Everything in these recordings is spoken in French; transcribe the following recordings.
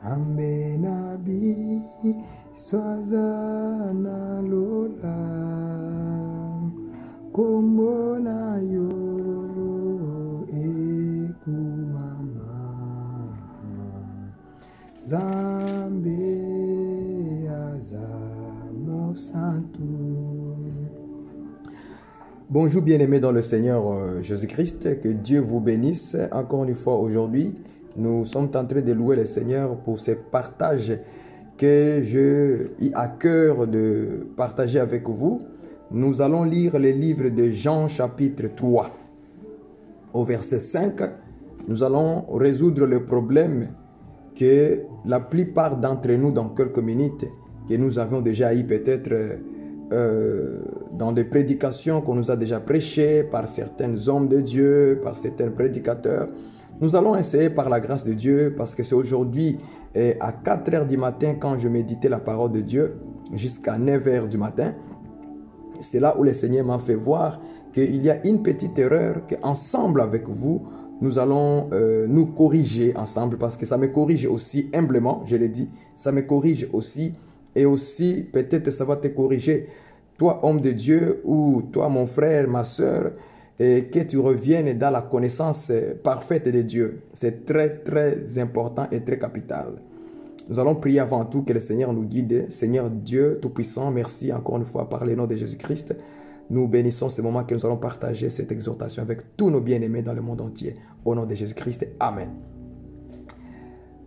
Ambe nabi swazana lola kombo na yo ekumama Zambe azamo santu. Bonjour bien-aimés dans le Seigneur Jésus-Christ, que Dieu vous bénisse encore une fois aujourd'hui. Nous sommes en train de louer le Seigneur pour ces partages que j'ai à cœur de partager avec vous. Nous allons lire le livre de Jean chapitre 3. Au verset 5, nous allons résoudre le problème que la plupart d'entre nous dans quelques minutes, que nous avions déjà eu peut-être dans des prédications qu'on nous a déjà prêchées par certains hommes de Dieu, par certains prédicateurs. Nous allons essayer par la grâce de Dieu, parce que c'est aujourd'hui à 4 heures du matin quand je méditais la parole de Dieu, jusqu'à 9 heures du matin. C'est là où le Seigneur m'a fait voir qu'il y a une petite erreur qu'ensemble avec vous, nous allons nous corriger ensemble, parce que ça me corrige aussi humblement, je l'ai dit, ça me corrige aussi, et aussi peut-être ça va te corriger, toi homme de Dieu, ou toi mon frère, ma soeur, et que tu reviennes dans la connaissance parfaite de Dieu. C'est très très important et très capital. Nous allons prier avant tout que le Seigneur nous guide. Seigneur Dieu Tout-Puissant, merci encore une fois par le nom de Jésus-Christ. Nous bénissons ce moment que nous allons partager cette exhortation avec tous nos bien-aimés dans le monde entier. Au nom de Jésus-Christ, Amen.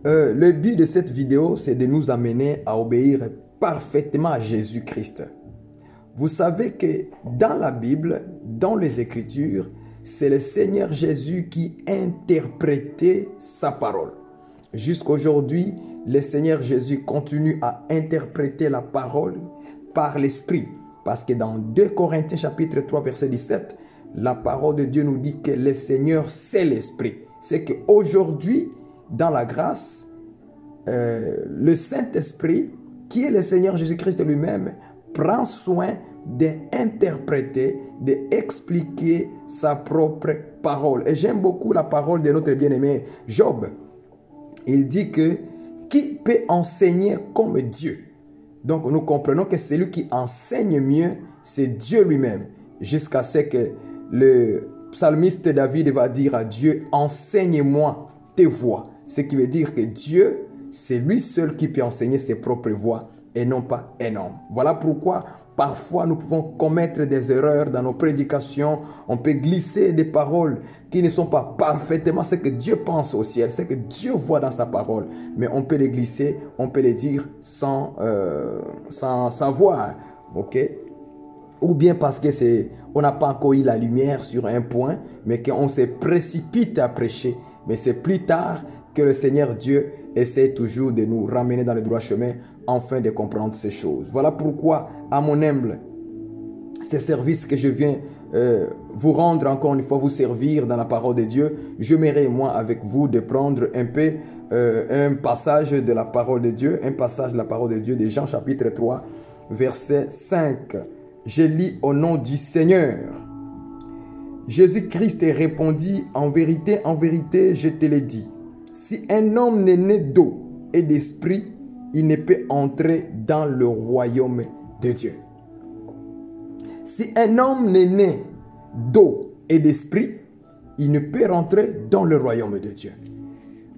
Le but de cette vidéo, c'est de nous amener à obéir parfaitement à Jésus-Christ. Vous savez que dans la Bible, dans les Écritures, c'est le Seigneur Jésus qui interprétait sa parole. Jusqu'aujourd'hui, le Seigneur Jésus continue à interpréter la parole par l'Esprit. Parce que dans 2 Corinthiens chapitre 3 verset 17, la parole de Dieu nous dit que le Seigneur c'est l'Esprit. C'est qu'aujourd'hui, dans la grâce, le Saint-Esprit, qui est le Seigneur Jésus-Christ lui-même, prend soin d'interpréter, d'expliquer sa propre parole. Et j'aime beaucoup la parole de notre bien-aimé Job. Il dit que qui peut enseigner comme Dieu? Donc nous comprenons que celui qui enseigne mieux, c'est Dieu lui-même. Jusqu'à ce que le psalmiste David va dire à Dieu, enseigne-moi tes voies. Ce qui veut dire que Dieu, c'est lui seul qui peut enseigner ses propres voies et non pas un homme. Voilà pourquoi parfois nous pouvons commettre des erreurs dans nos prédications. On peut glisser des paroles qui ne sont pas parfaitement ce que Dieu pense au ciel, ce que Dieu voit dans sa parole. Mais on peut les glisser, on peut les dire sans savoir. Ok? Ou bien parce que on n'a pas encore eu la lumière sur un point, mais qu'on se précipite à prêcher. Mais c'est plus tard que le Seigneur Dieu essaie toujours de nous ramener dans le droit chemin afin de comprendre ces choses. Voilà pourquoi, à mon humble, ces services que je viens vous rendre encore une fois, vous servir dans la parole de Dieu, j'aimerais moi avec vous de prendre un peu un passage de la parole de Dieu, un passage de la parole de Dieu de Jean chapitre 3, verset 5. Je lis au nom du Seigneur. Jésus-Christ répondit, en vérité, je te l'ai dit, si un homme n'est né d'eau et d'esprit, il ne peut entrer dans le royaume de Dieu. Si un homme n'est né d'eau et d'esprit, il ne peut rentrer dans le royaume de Dieu.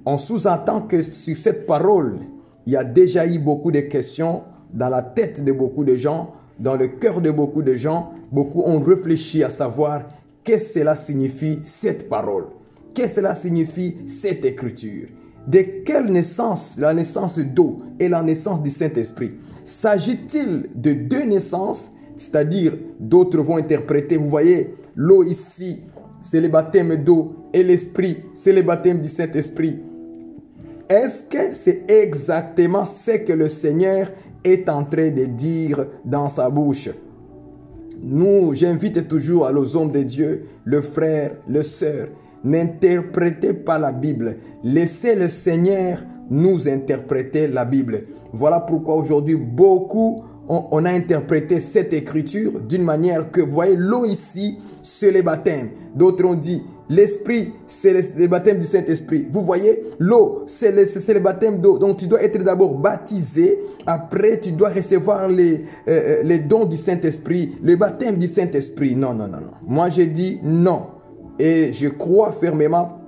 On sous-entend que sur cette parole, il y a déjà eu beaucoup de questions dans la tête de beaucoup de gens, dans le cœur de beaucoup de gens. Beaucoup ont réfléchi à savoir qu'est-ce que cela signifie cette parole. Qu'est-ce que cela signifie cette écriture? De quelle naissance, la naissance d'eau et la naissance du Saint-Esprit? S'agit-il de deux naissances? C'est-à-dire, d'autres vont interpréter, vous voyez, l'eau ici, c'est le baptême d'eau, et l'Esprit, c'est le baptême du Saint-Esprit. Est-ce que c'est exactement ce que le Seigneur est en train de dire dans sa bouche? J'invite toujours à los hommes de Dieu, le frère, le sœur, n'interprétez pas la Bible. Laissez le Seigneur nous interpréter la Bible. Voilà pourquoi aujourd'hui, beaucoup on a interprété cette écriture d'une manière que, vous voyez, l'eau ici, c'est le baptême. D'autres ont dit, L'esprit, c'est le baptême du Saint-Esprit. Vous voyez, l'eau, c'est le baptême d'eau. Donc tu dois être d'abord baptisé. Après, tu dois recevoir les dons du Saint-Esprit, le baptême du Saint-Esprit. Non, non, non, non. Moi, j'ai dit non. Et je crois fermement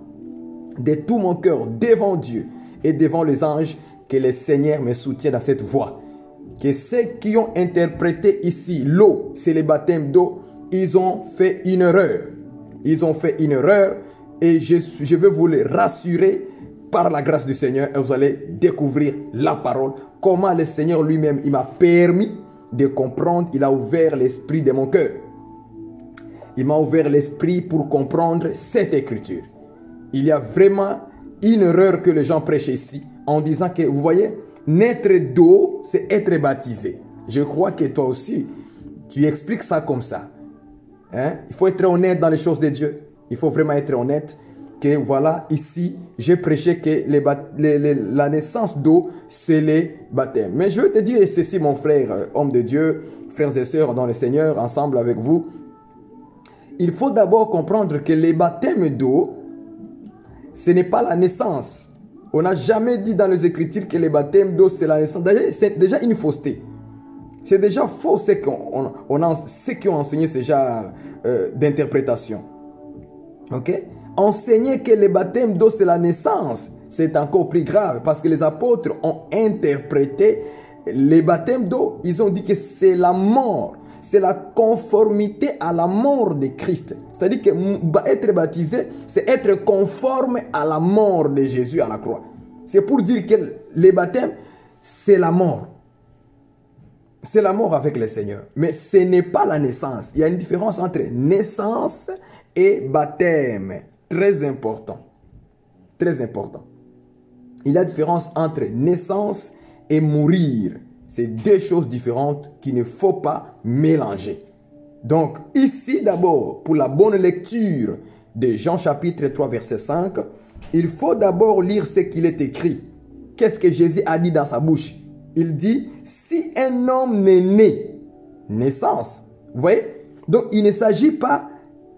de tout mon cœur devant Dieu et devant les anges que le Seigneur me soutient dans cette voie. Que ceux qui ont interprété ici l'eau, c'est le baptême d'eau, ils ont fait une erreur. Ils ont fait une erreur et je veux vous les rassurer par la grâce du Seigneur et vous allez découvrir la parole. Comment le Seigneur lui-même, il m'a permis de comprendre, il a ouvert l'esprit de mon cœur. Il m'a ouvert l'esprit pour comprendre cette écriture. Il y a vraiment une erreur que les gens prêchent ici en disant que, vous voyez, naître d'eau, c'est être baptisé. Je crois que toi aussi, tu expliques ça comme ça. Hein? Il faut être honnête dans les choses de Dieu. Il faut vraiment être honnête que voilà, ici, j'ai prêché que la naissance d'eau, c'est les baptêmes. Mais je veux te dire ceci, mon frère, homme de Dieu, frères et sœurs dans le Seigneur, ensemble avec vous. Il faut d'abord comprendre que les baptêmes d'eau, ce n'est pas la naissance. On n'a jamais dit dans les Écritures que les baptêmes d'eau, c'est la naissance. C'est déjà une fausseté. C'est déjà faux ceux qui ont enseigné ce genre d'interprétation. Ok? Enseigner que le baptême d'eau, c'est la naissance, c'est encore plus grave parce que les apôtres ont interprété les baptêmes d'eau. Ils ont dit que c'est la mort. C'est la conformité à la mort de Christ. C'est-à-dire que être baptisé, c'est être conforme à la mort de Jésus à la croix. C'est pour dire que les baptêmes, c'est la mort. C'est la mort avec le Seigneur. Mais ce n'est pas la naissance. Il y a une différence entre naissance et baptême. Très important. Très important. Il y a une différence entre naissance et mourir. C'est deux choses différentes qu'il ne faut pas mélanger. Donc, ici d'abord, pour la bonne lecture de Jean chapitre 3, verset 5, il faut d'abord lire ce qu'il est écrit. Qu'est-ce que Jésus a dit dans sa bouche? Il dit, si un homme n'est né, naissance. Vous voyez? Donc, il ne s'agit pas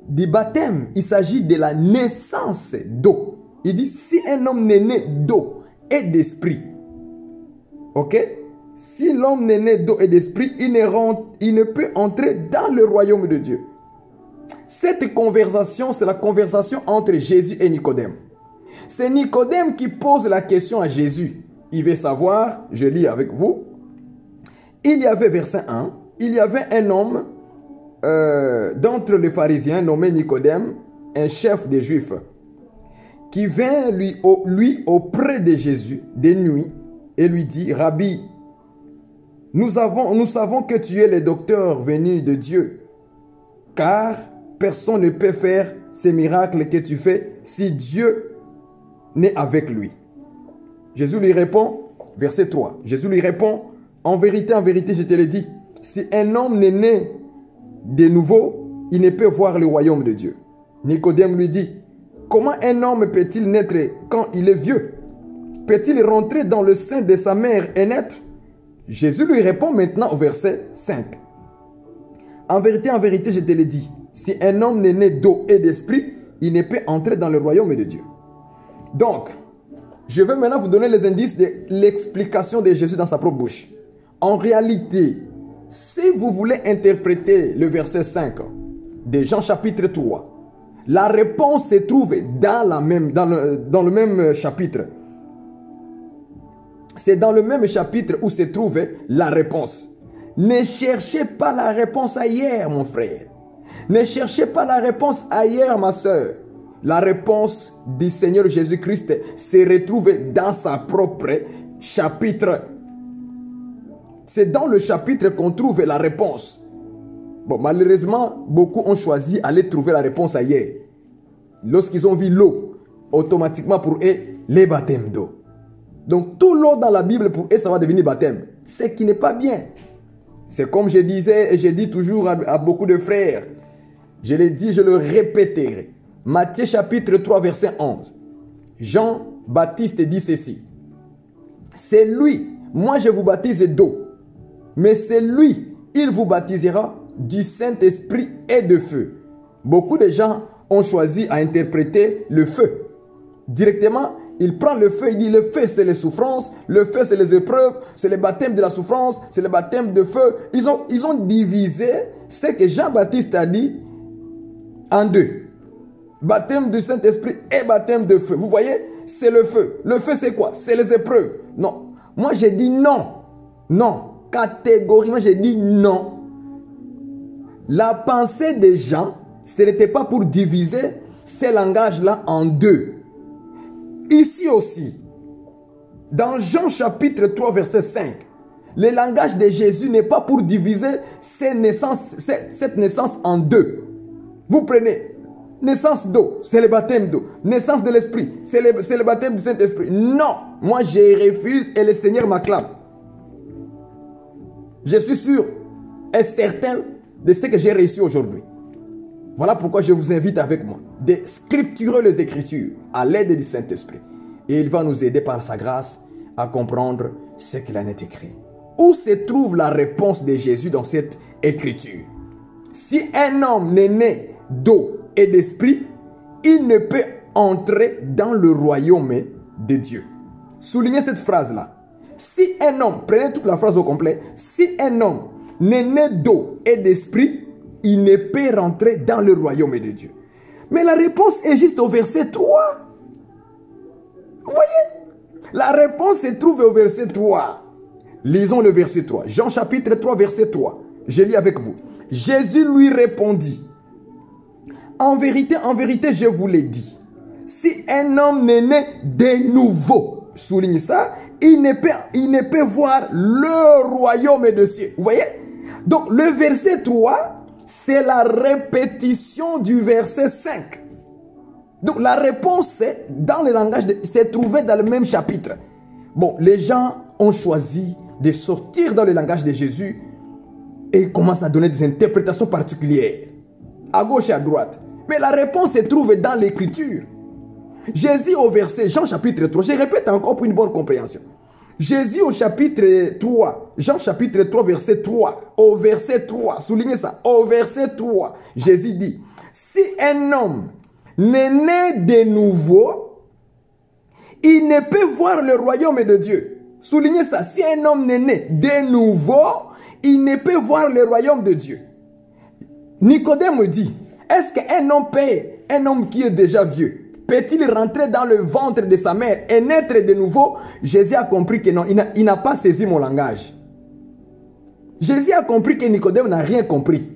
du baptême, il s'agit de la naissance d'eau. Il dit, si un homme n'est né d'eau et d'esprit, ok? Si l'homme n'est né d'eau et d'esprit, il ne peut entrer dans le royaume de Dieu. Cette conversation, c'est la conversation entre Jésus et Nicodème. C'est Nicodème qui pose la question à Jésus. Il veut savoir, je lis avec vous. Il y avait, verset 1, il y avait un homme d'entre les pharisiens nommé Nicodème, un chef des Juifs, qui vint lui auprès de Jésus de nuit et lui dit, Rabbi, nous savons que tu es le docteur venu de Dieu, car personne ne peut faire ces miracles que tu fais si Dieu n'est avec lui. Jésus lui répond, verset 3, Jésus lui répond, en vérité, je te le dis, si un homme n'est né de nouveau, il ne peut voir le royaume de Dieu. Nicodème lui dit, comment un homme peut-il naître quand il est vieux? Peut-il rentrer dans le sein de sa mère et naître? Jésus lui répond maintenant au verset 5. En vérité, je te le dis, si un homme n'est né d'eau et d'esprit, il ne peut entrer dans le royaume de Dieu. Donc, je vais maintenant vous donner les indices de l'explication de Jésus dans sa propre bouche. En réalité, si vous voulez interpréter le verset 5 de Jean chapitre 3, la réponse se trouve dans le même chapitre. C'est dans le même chapitre où se trouve la réponse. Ne cherchez pas la réponse ailleurs, mon frère. Ne cherchez pas la réponse ailleurs, ma soeur. La réponse du Seigneur Jésus-Christ se retrouve dans sa propre chapitre. C'est dans le chapitre qu'on trouve la réponse. Bon, malheureusement, beaucoup ont choisi d'aller trouver la réponse ailleurs. Lorsqu'ils ont vu l'eau, automatiquement pour eux, les baptêmes d'eau. Donc, tout l'eau dans la Bible, pour eux, ça va devenir baptême. Ce qui n'est pas bien. C'est comme je disais et je dis toujours à beaucoup de frères. Je l'ai dit, je le répéterai. Matthieu chapitre 3, verset 11. Jean-Baptiste dit ceci. C'est lui, moi je vous baptise d'eau. Mais c'est lui, il vous baptisera du Saint-Esprit et de feu. Beaucoup de gens ont choisi à interpréter le feu. Directement, il prend le feu, il dit le feu c'est les souffrances, le feu c'est les épreuves, c'est le baptême de la souffrance, c'est le baptême de feu. Ils ont divisé ce que Jean-Baptiste a dit en deux. Baptême du Saint-Esprit et baptême de feu. Vous voyez, c'est le feu. Le feu c'est quoi? C'est les épreuves. Non. Moi j'ai dit non. Non. Catégoriquement j'ai dit non. La pensée des gens, ce n'était pas pour diviser ces langages-là en deux. Ici aussi, dans Jean chapitre 3 verset 5, le langage de Jésus n'est pas pour diviser cette naissance en deux. Vous prenez naissance d'eau, c'est le baptême d'eau. Naissance de l'esprit, c'est le baptême du Saint-Esprit. Non, moi je refuse et le Seigneur m'acclame. Je suis sûr et certain de ce que j'ai reçu aujourd'hui. Voilà pourquoi je vous invite avec moi de scripturer les Écritures à l'aide du Saint-Esprit. Et il va nous aider par sa grâce à comprendre ce qu'il en est écrit. Où se trouve la réponse de Jésus dans cette Écriture? Si un homme n'est né d'eau et d'esprit, il ne peut entrer dans le royaume de Dieu. Soulignez cette phrase-là. Si un homme, prenez toute la phrase au complet, si un homme n'est né d'eau et d'esprit, il ne peut rentrer dans le royaume de Dieu. Mais la réponse est juste au verset 3. Vous voyez? La réponse se trouve au verset 3. Lisons le verset 3. Jean chapitre 3, verset 3. Je lis avec vous. Jésus lui répondit. En vérité, je vous l'ai dit. Si un homme n'est né de nouveau, souligne ça, il ne peut voir le royaume de cieux. Vous voyez? Donc le verset 3, c'est la répétition du verset 5. Donc la réponse, dans le langage, s'est trouvée dans le même chapitre. Bon, les gens ont choisi de sortir dans le langage de Jésus et commencent à donner des interprétations particulières, à gauche et à droite. Mais la réponse se trouve dans l'Écriture. Jésus au verset, Jean chapitre 3, je répète encore pour une bonne compréhension. Jésus au chapitre 3, Jean chapitre 3, verset 3, au verset 3, soulignez ça, au verset 3, Jésus dit, si un homme n'est né de nouveau, il ne peut voir le royaume de Dieu. Soulignez ça, si un homme n'est né de nouveau, il ne peut voir le royaume de Dieu. Nicodème me dit, est-ce qu'un homme qui est déjà vieux, peut-il rentrer dans le ventre de sa mère et naître de nouveau? Jésus a compris que non, il n'a pas saisi mon langage. Jésus a compris que Nicodème n'a rien compris.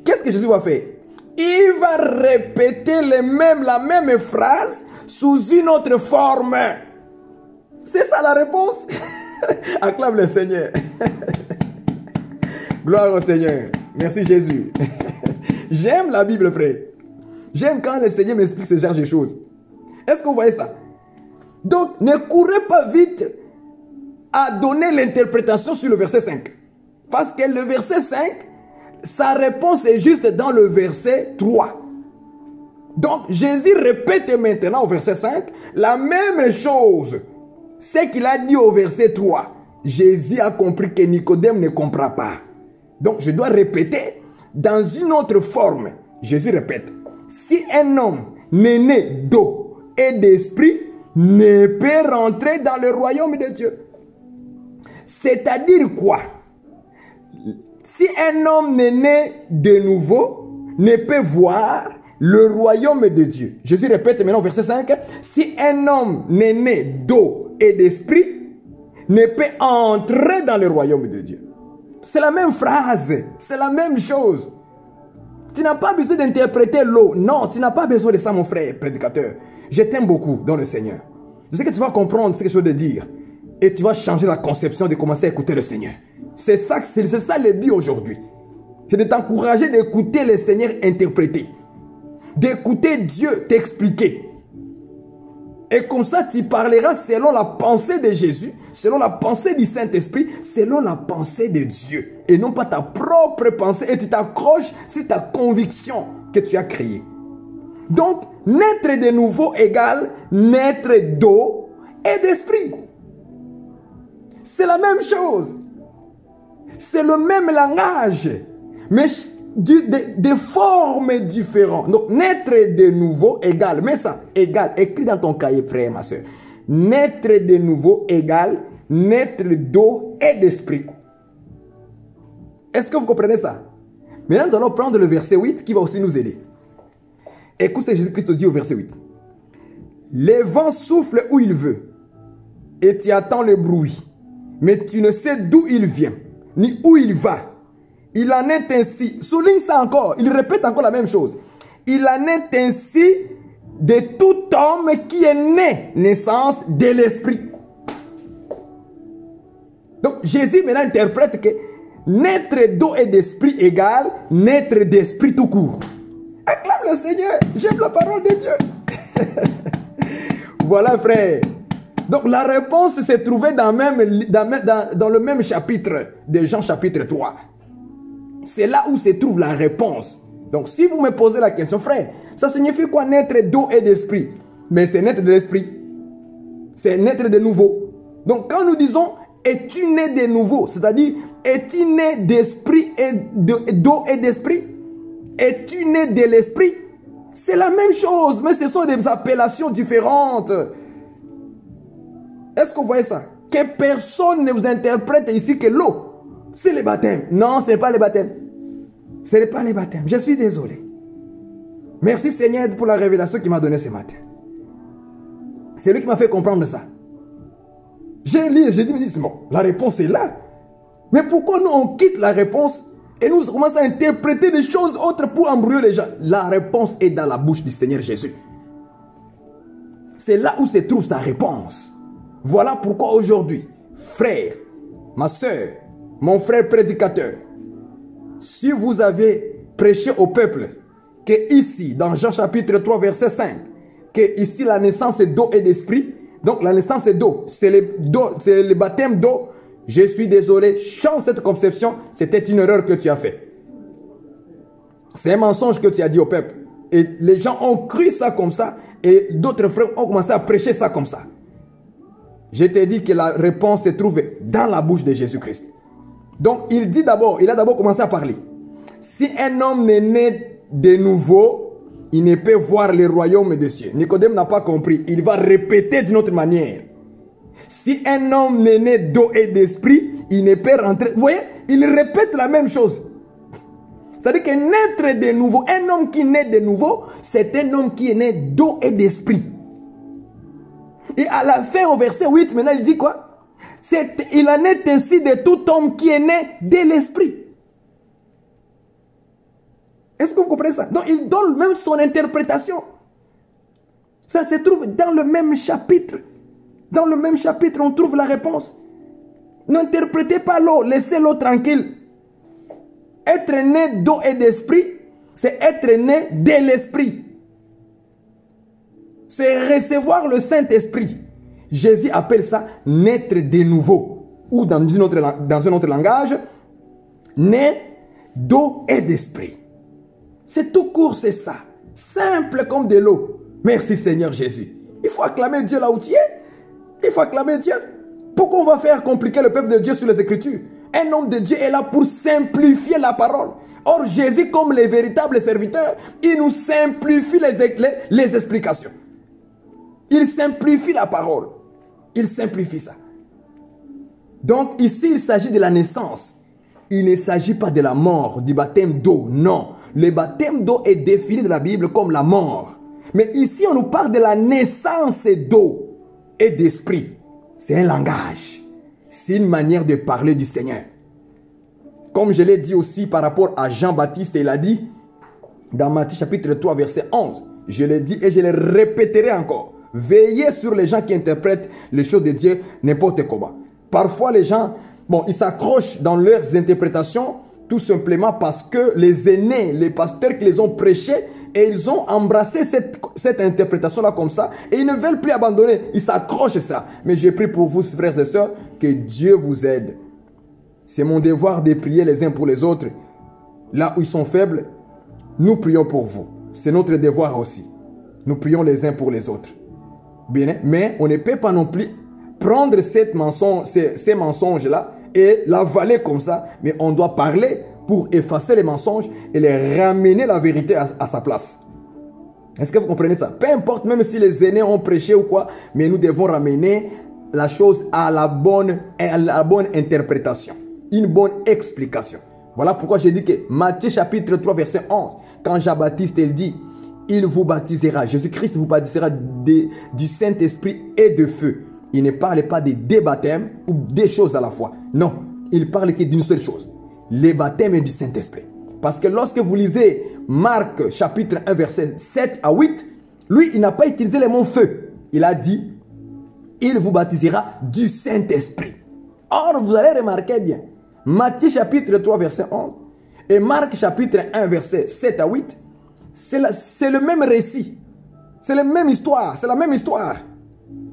Qu'est-ce que Jésus va faire? Il va répéter la même phrase sous une autre forme. C'est ça la réponse. Acclame le Seigneur. Gloire au Seigneur. Merci Jésus. J'aime la Bible, frère. J'aime quand le Seigneur m'explique ce genre de choses. Est-ce que vous voyez ça? Donc, ne courez pas vite à donner l'interprétation sur le verset 5. Parce que le verset 5, sa réponse est juste dans le verset 3. Donc, Jésus répète maintenant au verset 5 la même chose. Ce qu'il a dit au verset 3. Jésus a compris que Nicodème ne comprend pas. Donc, je dois répéter dans une autre forme. Jésus répète. Si un homme n'est né d'eau et d'esprit, ne peut rentrer dans le royaume de Dieu. C'est-à-dire quoi? Si un homme n'est né de nouveau, ne peut voir le royaume de Dieu. Jésus répète maintenant au verset 5. Si un homme n'est né d'eau et d'esprit, ne peut entrer dans le royaume de Dieu. C'est la même phrase, c'est la même chose. Tu n'as pas besoin d'interpréter l'eau. Non, tu n'as pas besoin de ça, mon frère prédicateur. Je t'aime beaucoup dans le Seigneur. Je sais que tu vas comprendre ce que je veux te dire. Et tu vas changer la conception de commencer à écouter le Seigneur. C'est ça le but aujourd'hui. C'est de t'encourager d'écouter le Seigneur interpréter. D'écouter Dieu t'expliquer. Et comme ça, tu parleras selon la pensée de Jésus, selon la pensée du Saint-Esprit, selon la pensée de Dieu. Et non pas ta propre pensée. Et tu t'accroches sur ta conviction que tu as créée. Donc, naître de nouveau égale naître d'eau et d'esprit. C'est la même chose. C'est le même langage. Mais des formes différentes. Donc, naître de nouveau égale, mais ça, égale, écris dans ton cahier, frère, ma soeur. Naître de nouveau égale naître d'eau et d'esprit. Est-ce que vous comprenez ça? Maintenant, nous allons prendre le verset 8 qui va aussi nous aider. Écoute ce que Jésus-Christ dit au verset 8. Les vents soufflent où il veut et tu attends le bruit, mais tu ne sais d'où il vient, ni où il va. Il en est ainsi, souligne ça encore, il répète encore la même chose. Il en est ainsi de tout homme qui est né, naissance de l'esprit. Donc Jésus maintenant interprète que naître d'eau et d'esprit égale naître d'esprit tout court. Acclame le Seigneur, j'aime la parole de Dieu. Voilà frère. Donc la réponse se trouvait dans le même chapitre de Jean chapitre 3. C'est là où se trouve la réponse. Donc si vous me posez la question, frère, ça signifie quoi naître d'eau et d'esprit? Mais c'est naître de l'esprit. C'est naître de nouveau. Donc quand nous disons es-tu né de nouveau, c'est-à-dire es-tu né d'esprit et d'eau et d'esprit? Es-tu né de l'esprit? C'est la même chose, mais ce sont des appellations différentes. Est-ce que vous voyez ça? Que personne ne vous interprète ici que l'eau, c'est le baptême. Non, ce n'est pas le baptême. Ce n'est pas le baptême. Je suis désolé. Merci Seigneur pour la révélation qu'il m'a donnée ce matin. C'est lui qui m'a fait comprendre ça. J'ai lu et j'ai dit, bon, la réponse est là. Mais pourquoi nous on quitte la réponse et nous commençons à interpréter des choses autres pour embrouiller les gens? La réponse est dans la bouche du Seigneur Jésus. C'est là où se trouve sa réponse. Voilà pourquoi aujourd'hui, frère, ma soeur, mon frère prédicateur, si vous avez prêché au peuple que ici, dans Jean chapitre 3, verset 5, que ici la naissance est d'eau et d'esprit, donc la naissance est d'eau, c'est le baptême d'eau, je suis désolé, change cette conception, c'était une erreur que tu as fait. C'est un mensonge que tu as dit au peuple. Et les gens ont cru ça comme ça, et d'autres frères ont commencé à prêcher ça comme ça. Je t'ai dit que la réponse se trouve dans la bouche de Jésus-Christ. Donc il dit d'abord, il a d'abord commencé à parler. Si un homme n'est né de nouveau, il ne peut voir le royaume des cieux. Nicodème n'a pas compris. Il va répéter d'une autre manière. Si un homme n'est né d'eau et d'esprit, il ne peut rentrer. Vous voyez, il répète la même chose. C'est-à-dire que naître de nouveau, un homme qui naît de nouveau, c'est un homme qui est né d'eau et d'esprit. Et à la fin, au verset 8, maintenant il dit quoi? Il en est ainsi de tout homme qui est né de l'esprit. Est-ce que vous comprenez ça? Donc il donne même son interprétation. Ça se trouve dans le même chapitre. Dans le même chapitre, on trouve la réponse. N'interprétez pas l'eau, laissez l'eau tranquille. Être né d'eau et d'esprit, c'est être né de l'esprit. C'est recevoir le Saint-Esprit. Jésus appelle ça naître de nouveau. Ou dans un autre langage, né d'eau et d'esprit. C'est tout court, c'est ça. Simple comme de l'eau. Merci Seigneur Jésus. Il faut acclamer Dieu là où tu es. Il faut acclamer Dieu. Pourquoi on va faire compliquer le peuple de Dieu sur les Écritures? Un homme de Dieu est là pour simplifier la parole. Or Jésus, comme les véritables serviteurs, il nous simplifie les explications. Il simplifie la parole. Il simplifie ça. Donc ici, il s'agit de la naissance. Il ne s'agit pas de la mort, du baptême d'eau. Non. Le baptême d'eau est défini dans la Bible comme la mort. Mais ici, on nous parle de la naissance d'eau et d'esprit. C'est un langage. C'est une manière de parler du Seigneur. Comme je l'ai dit aussi par rapport à Jean-Baptiste, il a dit dans Matthieu chapitre 3, verset 11. Je l'ai dit et je le répéterai encore. Veillez sur les gens qui interprètent les choses de Dieu n'importe comment. Parfois, les gens, ils s'accrochent dans leurs interprétations tout simplement parce que les aînés, les pasteurs qui les ont prêchés, et ils ont embrassé cette interprétation-là comme ça, et ils ne veulent plus abandonner. Ils s'accrochent à ça. Mais j'ai prie pour vous, frères et sœurs, que Dieu vous aide. C'est mon devoir de prier les uns pour les autres. Là où ils sont faibles, nous prions pour vous. C'est notre devoir aussi. Nous prions les uns pour les autres. Bien, mais on ne peut pas non plus prendre ces mensonges-là et l'avaler comme ça. Mais on doit parler pour effacer les mensonges et les ramener la vérité à sa place. Est-ce que vous comprenez ça? Peu importe, même si les aînés ont prêché ou quoi, mais nous devons ramener la chose à la bonne interprétation, une bonne explication. Voilà pourquoi j'ai dit que Matthieu chapitre 3 verset 11, quand Jean-Baptiste il dit, il vous baptisera, Jésus-Christ vous baptisera du Saint-Esprit et de feu. Il ne parle pas de deux baptêmes ou des choses à la fois. Non, il parle que d'une seule chose, les baptêmes du Saint-Esprit. Parce que lorsque vous lisez Marc chapitre 1 verset 7 à 8, lui il n'a pas utilisé le mot feu. Il a dit, il vous baptisera du Saint-Esprit. Or, vous allez remarquer bien, Matthieu chapitre 3 verset 11 et Marc chapitre 1 verset 7 à 8, c'est le même récit. C'est la même histoire. C'est la même histoire.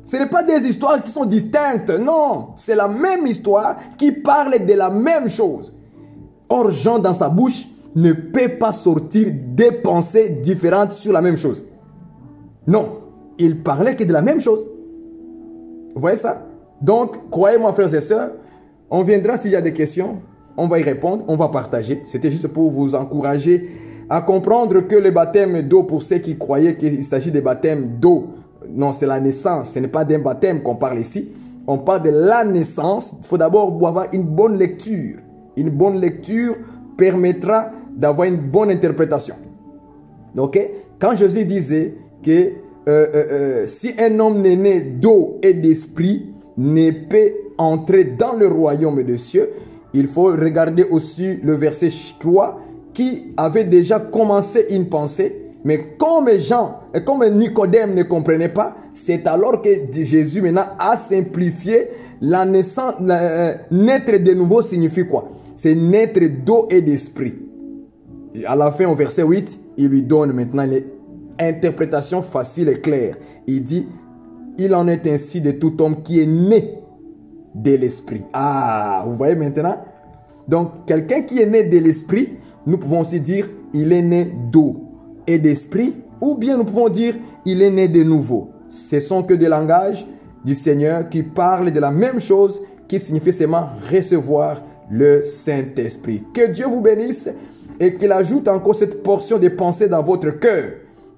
Ce n'est pas des histoires qui sont distinctes. Non, c'est la même histoire qui parle de la même chose. Or, Jean dans sa bouche ne peut pas sortir des pensées différentes sur la même chose. Non, il parlait que de la même chose. Vous voyez ça? Donc, croyez-moi, frères et sœurs, on viendra s'il y a des questions, on va y répondre, on va partager. C'était juste pour vous encourager à comprendre que le baptême d'eau, pour ceux qui croyaient qu'il s'agit de baptême d'eau, non, c'est la naissance, ce n'est pas d'un baptême qu'on parle ici. On parle de la naissance. Il faut d'abord avoir une bonne lecture. Une bonne lecture permettra d'avoir une bonne interprétation. Ok? Quand Jésus disait que si un homme n'est né d'eau et d'esprit, ne peut entrer dans le royaume des cieux, il faut regarder aussi le verset 3 qui avait déjà commencé une pensée, mais comme Jean et comme Nicodème ne comprenaient pas, c'est alors que Jésus maintenant a simplifié la naissance. Naître de nouveau signifie quoi? C'est naître d'eau et d'esprit. À la fin, au verset 8, il lui donne maintenant l'interprétation facile et claire. Il dit, il en est ainsi de tout homme qui est né de l'esprit. Ah, vous voyez maintenant? Donc, quelqu'un qui est né de l'esprit, nous pouvons aussi dire, il est né d'eau et d'esprit, ou bien nous pouvons dire, il est né de nouveau. Ce sont que des langages du Seigneur qui parlent de la même chose, qui signifie seulement recevoir le Saint-Esprit. Que Dieu vous bénisse et qu'il ajoute encore cette portion de pensée dans votre cœur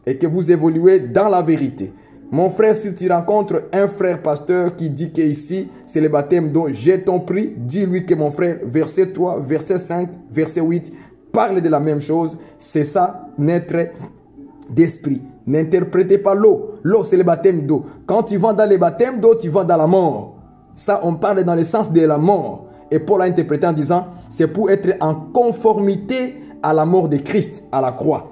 et que vous évoluez dans la vérité. Mon frère, si tu rencontres un frère pasteur qui dit qu'ici, c'est le baptême dont j'ai ton prix, dis-lui que mon frère, verset 3, verset 5, verset 8, parle de la même chose. C'est ça, naître d'esprit. N'interprétez pas l'eau. L'eau, c'est le baptême d'eau. Quand tu vas dans le baptême d'eau, tu vas dans la mort. Ça, on parle dans le sens de la mort. Et Paul a interprété en disant, c'est pour être en conformité à la mort de Christ, à la croix.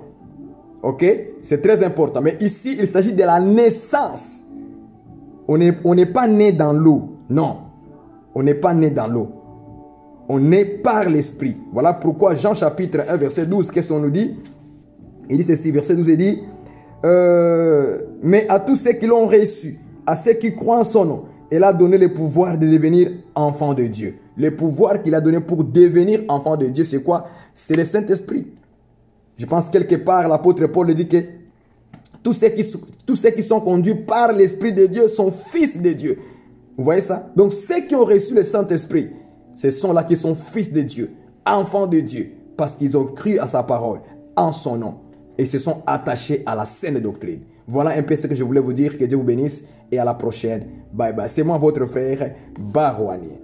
Ok? C'est très important. Mais ici, il s'agit de la naissance. On n'est pas né dans l'eau. Non. On n'est pas né dans l'eau. On est par l'esprit. Voilà pourquoi Jean chapitre 1, verset 12, qu'est-ce qu'on nous dit? Il dit ceci, verset 12, il dit, mais à tous ceux qui l'ont reçu, à ceux qui croient en son nom, il a donné le pouvoir de devenir enfant de Dieu. Le pouvoir qu'il a donné pour devenir enfant de Dieu, c'est quoi? C'est le Saint-Esprit. Je pense quelque part, l'apôtre Paul dit que tous ceux qui sont conduits par l'Esprit de Dieu sont fils de Dieu. Vous voyez ça? Donc ceux qui ont reçu le Saint-Esprit, ce sont là qui sont fils de Dieu, enfants de Dieu, parce qu'ils ont cru à sa parole, en son nom, et se sont attachés à la saine doctrine. Voilà un peu ce que je voulais vous dire. Que Dieu vous bénisse et à la prochaine. Bye bye. C'est moi votre frère Barouani.